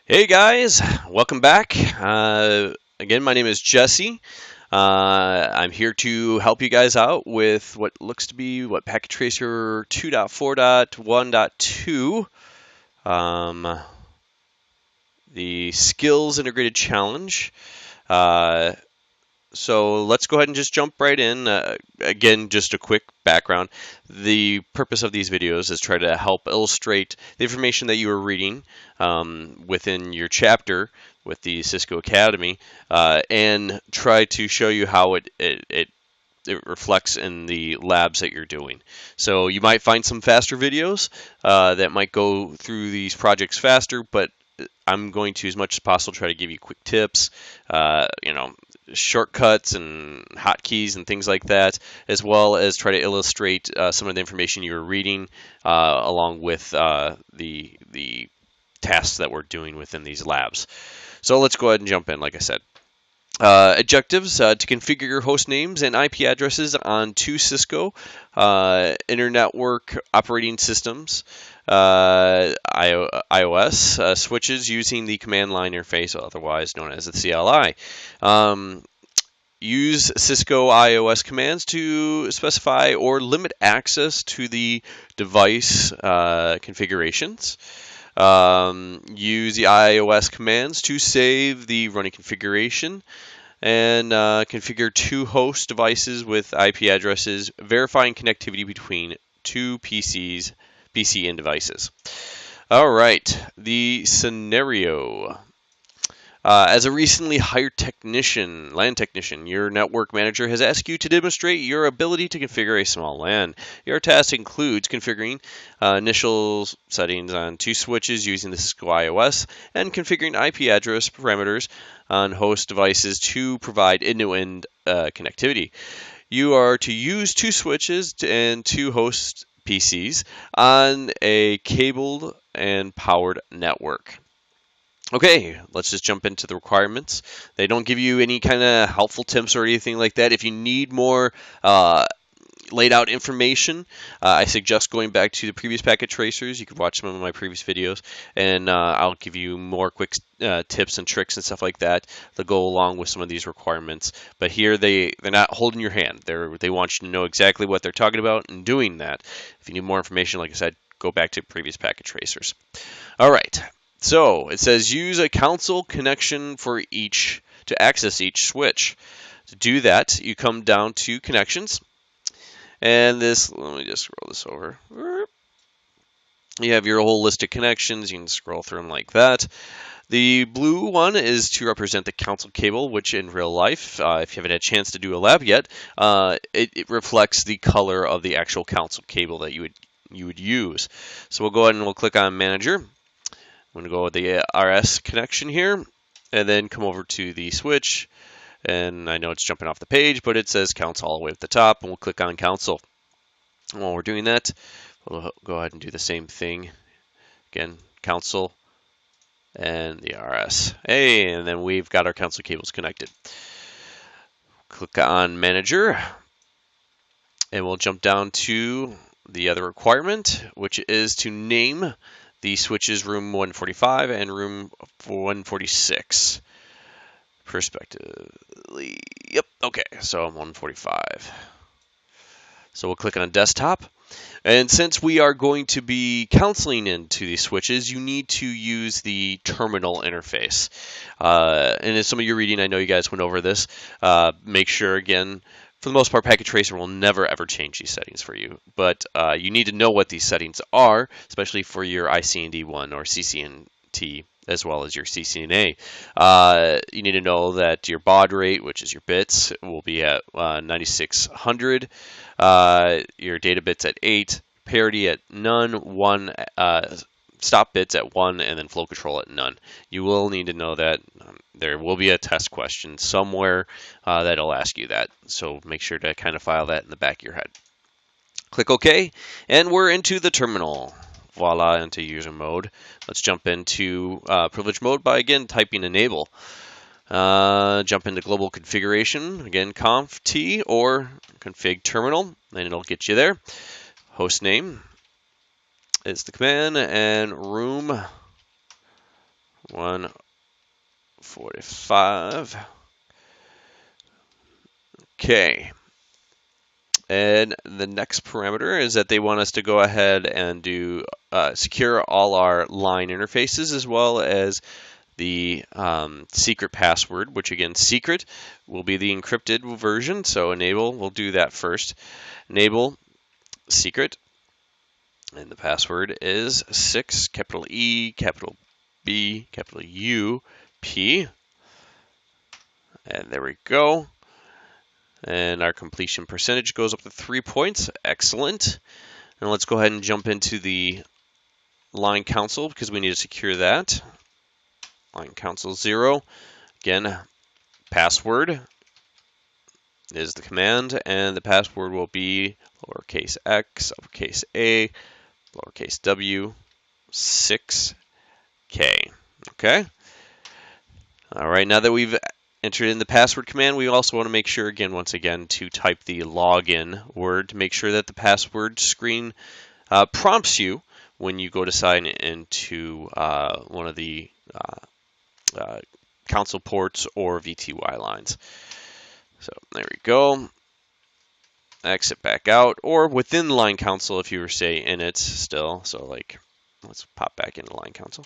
Hey guys, welcome back. Again, my name is Jesse. I'm here to help you guys out with what looks to be Packet Tracer 2.4.1.2, the Skills Integrated Challenge. So let's go ahead and just jump right in. Again, just a quick background. The purpose of these videos is try to help illustrate the information that you are reading within your chapter with the Cisco Academy, and try to show you how it reflects in the labs that you're doing. So you might find some faster videos that might go through these projects faster, but I'm going to, as much as possible, try to give you quick tips, shortcuts and hotkeys and things like that, as well as try to illustrate some of the information you're reading along with the tasks that we're doing within these labs. So let's go ahead and jump in, like I said. Objectives to configure your host names and IP addresses on two Cisco Internetwork operating systems, iOS switches using the command line interface, otherwise known as the CLI. Use Cisco iOS commands to specify or limit access to the device configurations. Use the iOS commands to save the running configuration, and configure two host devices with IP addresses, verifying connectivity between two PC and devices. All right, the scenario. As a recently hired LAN technician, your network manager has asked you to demonstrate your ability to configure a small LAN. Your task includes configuring initial settings on two switches using the Cisco iOS and configuring IP address parameters on host devices to provide end-to-end connectivity. You are to use two switches and two host PCs on a cabled and powered network. Okay, let's just jump into the requirements. They don't give you any kind of helpful tips or anything like that. If you need more laid out information, I suggest going back to the previous packet tracers. You can watch some of my previous videos, and I'll give you more quick tips and tricks and stuff like that that go along with some of these requirements. But here they're not holding your hand. They want you to know exactly what they're talking about and doing that. If you need more information, like I said, go back to previous packet tracers. All right. So it says use a console connection for each to access each switch. To do that, you come down to connections, and let me just scroll this over. You have your whole list of connections. You can scroll through them like that. The blue one is to represent the console cable, which in real life, if you haven't had a chance to do a lab yet, it reflects the color of the actual console cable that you would use. So we'll go ahead and we'll click on Manager. I'm going to go with the RS connection here, and then come over to the switch. And I know it's jumping off the page, but it says console all the way at the top, and we'll click on console. And while we're doing that, we'll go ahead and do the same thing. Again, console and the RS. Hey, and then we've got our console cables connected. Click on Manager, and we'll jump down to the other requirement, which is to name the switches room 145 and room 146 respectively. Yep, okay, so I'm 145. So we'll click on desktop. And since we are going to be counseling into these switches, you need to use the terminal interface. And in some of your reading, I know you guys went over this. Make sure, again, for the most part, Packet Tracer will never ever change these settings for you, but you need to know what these settings are, especially for your ICND1 or CCNT, as well as your CCNA. You need to know that your baud rate, which is your bits, will be at 9600, your data bits at 8, parity at none, stop bits at 1, and then flow control at none. You will need to know that. There will be a test question somewhere that'll ask you that, so make sure to kind of file that in the back of your head. Click OK, and we're into the terminal. Voila, into user mode. Let's jump into privilege mode by, again, typing enable. Jump into global configuration, again, conf t or config terminal, and it'll get you there. Host name is the command, and room 145. Okay. And the next parameter is that they want us to go ahead and do secure all our line interfaces as well as the secret password, which again, secret will be the encrypted version. So enable, we'll do that first. Enable secret, and the password is 6, capital E, capital B, capital U, P. And there we go. And our completion percentage goes up to 3 points. Excellent. And let's go ahead and jump into the line console because we need to secure that. Line console 0. Again, password is the command, and the password will be lowercase x, uppercase A, lowercase w, 6K. Okay. All right, now that we've entered in the password command, we also want to make sure, again, once again, to type the login word to make sure that the password screen prompts you when you go to sign into one of the console ports or VTY lines. So there we go. Exit back out, or within line console if you were, say, in it still. So like, let's pop back into line console.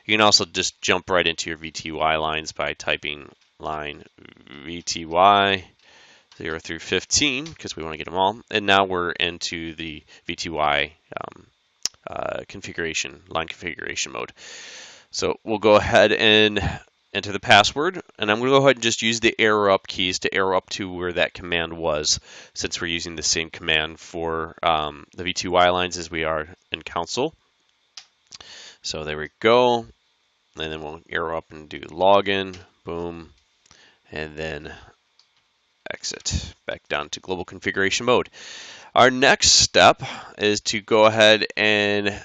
You can also just jump right into your VTY lines by typing line VTY 0 through 15 because we want to get them all. And now we're into the VTY configuration, line configuration mode. So we'll go ahead and enter the password, and I'm going to go ahead and just use the arrow up keys to arrow up to where that command was, since we're using the same command for the VTY lines as we are in console. So there we go, and then we'll arrow up and do login, boom, and then exit back down to global configuration mode. Our next step is to go ahead and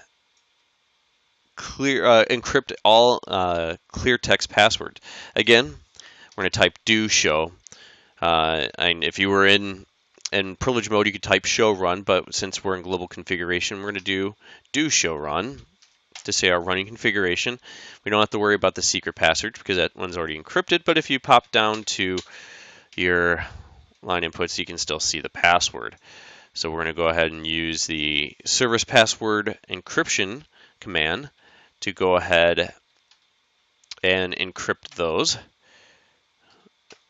encrypt all clear text passwords. Again, we're going to type do show. And if you were in privilege mode, you could type show run, but since we're in global configuration, we're going to do show run to say our running configuration. We don't have to worry about the secret password because that one's already encrypted, but if you pop down to your line inputs, you can still see the password. So we're going to go ahead and use the service password encryption command to go ahead and encrypt those.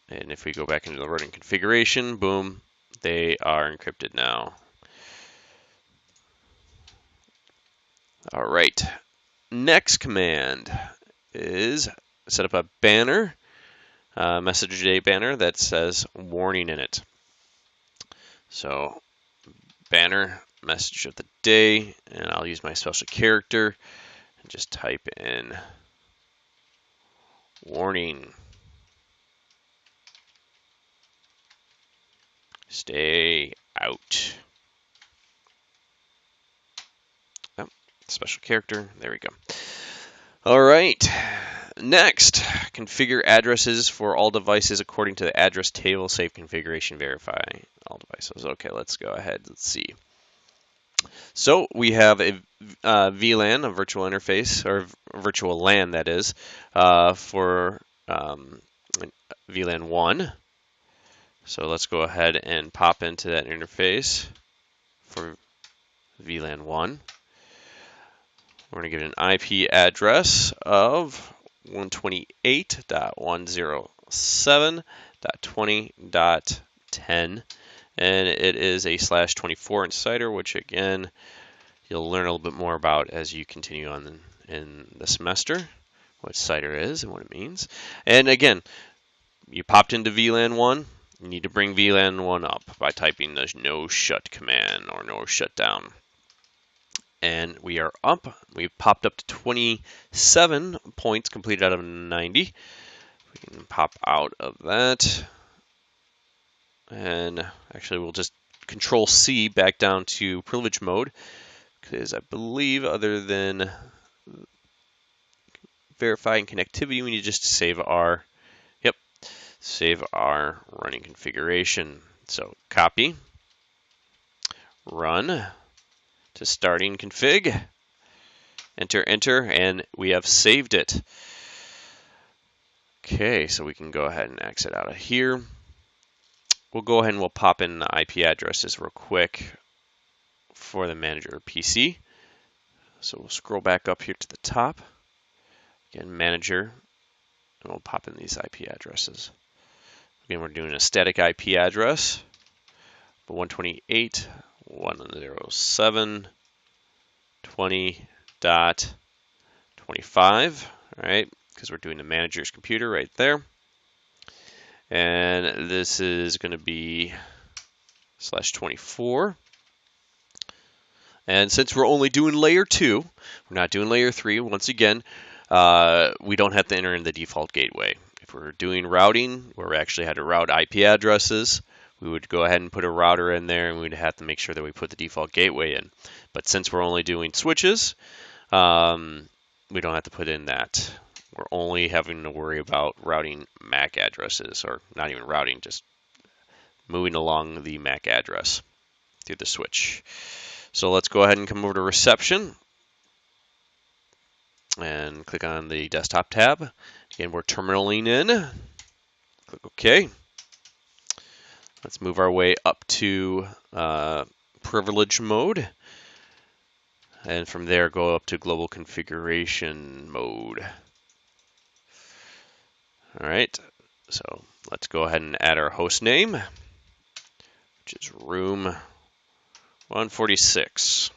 And if we go back into the running configuration, boom, they are encrypted now. All right, next command is set up a banner, message day banner that says warning in it. So banner, message of the day, and I'll use my special character and just type in warning. Stay out. Oh, special character. There we go. All right. Next, configure addresses for all devices according to the address table. Save configuration. Verify all devices. Okay, let's go ahead. Let's see. So we have a VLAN, a virtual interface, or virtual LAN, that is, for VLAN 1. So let's go ahead and pop into that interface for VLAN 1. We're going to give it an IP address of 128.107.20.10, and it is a /24 inch CIDR, which again you'll learn a little bit more about as you continue on in the semester, what CIDR is and what it means. And again, you popped into VLAN 1. You need to bring VLAN 1 up by typing the no shut command or no shutdown. And we are up. We've popped up to 27 points completed out of 90. We can pop out of that. And actually, we'll just Control C back down to privilege mode, because I believe other than verifying connectivity, we need just to save our running configuration. So copy, run to starting config, enter, and we have saved it. Okay, so we can go ahead and exit out of here. We'll go ahead and we'll pop in the IP addresses real quick for the manager PC. So we'll scroll back up here to the top. Again, manager, and we'll pop in these IP addresses. Again, we're doing a static IP address, but 128.107.20.25, all right, because we're doing the manager's computer right there. And this is going to be /24. And since we're only doing layer 2, we're not doing layer 3, once again, we don't have to enter in the default gateway. If we're doing routing, where we actually had to route IP addresses, we would go ahead and put a router in there, and we'd have to make sure that we put the default gateway in. But since we're only doing switches, we don't have to put in that. We're only having to worry about routing MAC addresses, or not even routing, just moving along the MAC address through the switch. So let's go ahead and come over to reception and click on the desktop tab. Again, we're terminaling in. Click OK. Let's move our way up to privilege mode. And from there, go up to global configuration mode. All right, so let's go ahead and add our host name, which is room 146.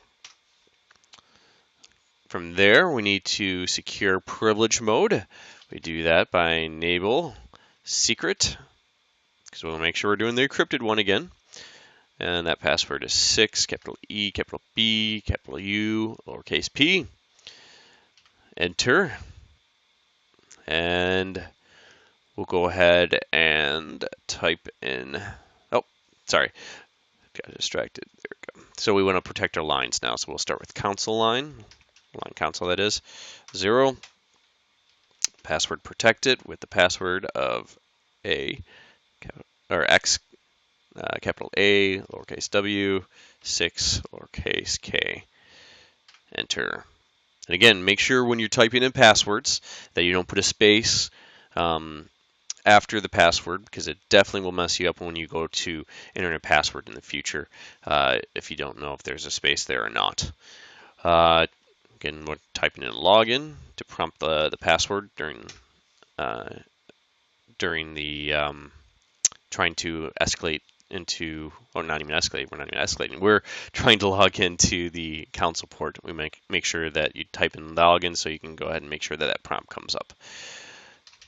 From there, we need to secure privilege mode. We do that by enable secret, because we'll make sure we're doing the encrypted one again. And that password is 6, capital E, capital B, capital U, lowercase p. Enter. And we'll go ahead and type in, oh, sorry, got distracted. There we go. So we want to protect our lines now. So we'll start with console line console that is, 0. Password protected with the password of A, or X, capital A, lowercase w, 6, lowercase k. Enter. And again, make sure when you're typing in passwords that you don't put a space after the password, because it definitely will mess you up when you go to enter a password in the future if you don't know if there's a space there or not. Again, we're typing in login to prompt the password during the trying to escalate into, or not even escalate, we're not even escalating, we're trying to log into the console port. We make sure that you type in login so you can go ahead and make sure that that prompt comes up.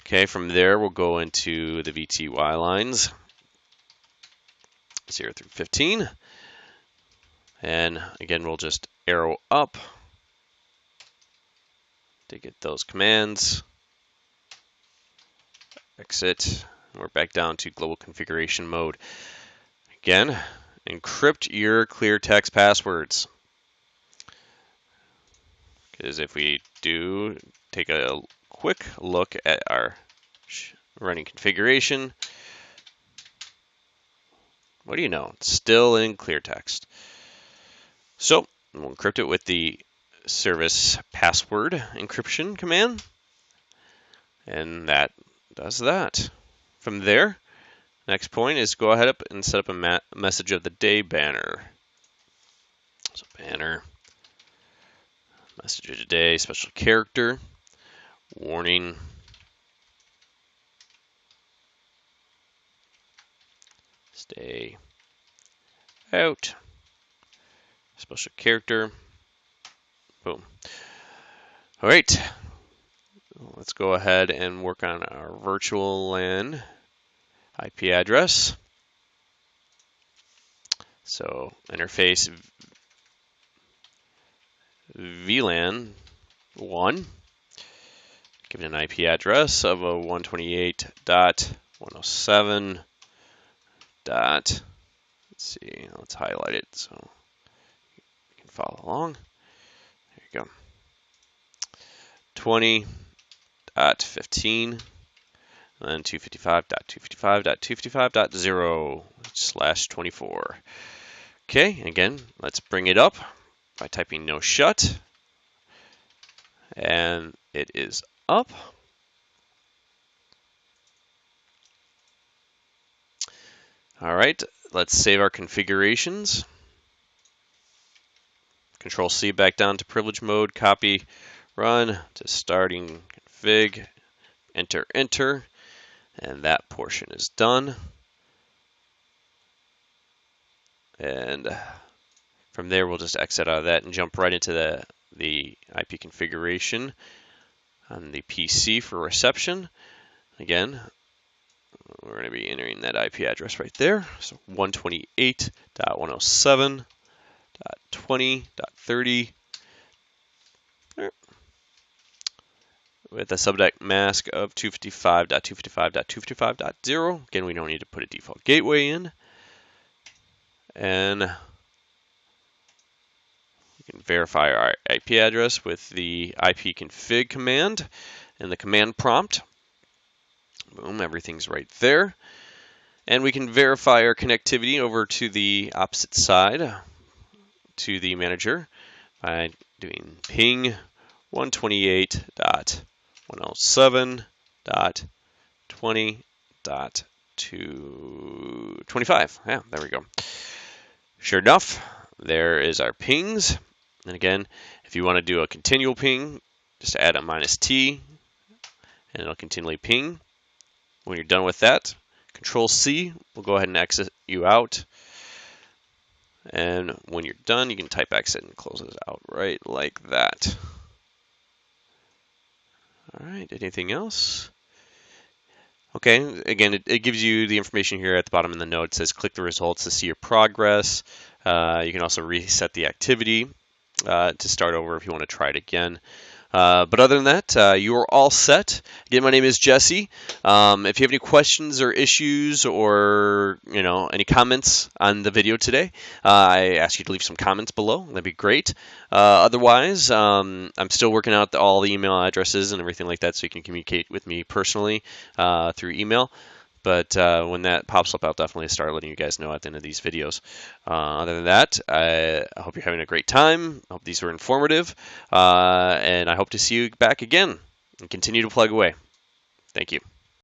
Okay, from there we'll go into the VTY lines, 0 through 15. And again, we'll just arrow up to get those commands. Exit. We're back down to global configuration mode. Again, encrypt your clear text passwords. Because if we do take a quick look at our running configuration, what do you know? It's still in clear text. So we'll encrypt it with the service password encryption command, and that does that. From there, next point is go ahead up and set up a message of the day banner. So banner, message of the day, special character, warning, stay out, special character, boom. All right, let's go ahead and work on our virtual LAN IP address. So interface VLAN 1, give it an IP address of a 128.107. Let's see, let's highlight it so you can follow along. There you go. 20.15, and then 255.255.255.0/24. Okay, again, let's bring it up by typing no shut, and it is up. All right, let's save our configurations. Control C back down to privilege mode, copy, run to starting config, enter, enter, and that portion is done. And from there, we'll just exit out of that and jump right into the IP configuration on the PC for reception. Again, we're going to be entering that IP address right there. So 128.107.20.30 with a subnet mask of 255.255.255.0. Again, we don't need to put a default gateway in. And we can verify our IP address with the ipconfig command in the command prompt. Boom, everything's right there. And we can verify our connectivity over to the opposite side to the manager by doing ping 128.107.20.25. Yeah, there we go. Sure enough, there is our pings. And again, if you want to do a continual ping, just add a -T and it'll continually ping. When you're done with that, Control C will go ahead and exit you out. And when you're done, you can type exit and close it out right like that. All right, anything else? Okay, again, it gives you the information here at the bottom in the note. It says click the results to see your progress. You can also reset the activity to start over if you want to try it again. But other than that, you are all set. Again, my name is Jesse. If you have any questions or issues or any comments on the video today, I ask you to leave some comments below. That'd be great. Otherwise, I'm still working out all the email addresses and everything like that, so you can communicate with me personally through email. But when that pops up, I'll definitely start letting you guys know at the end of these videos. Other than that, I hope you're having a great time. I hope these were informative. And I hope to see you back again and continue to plug away. Thank you.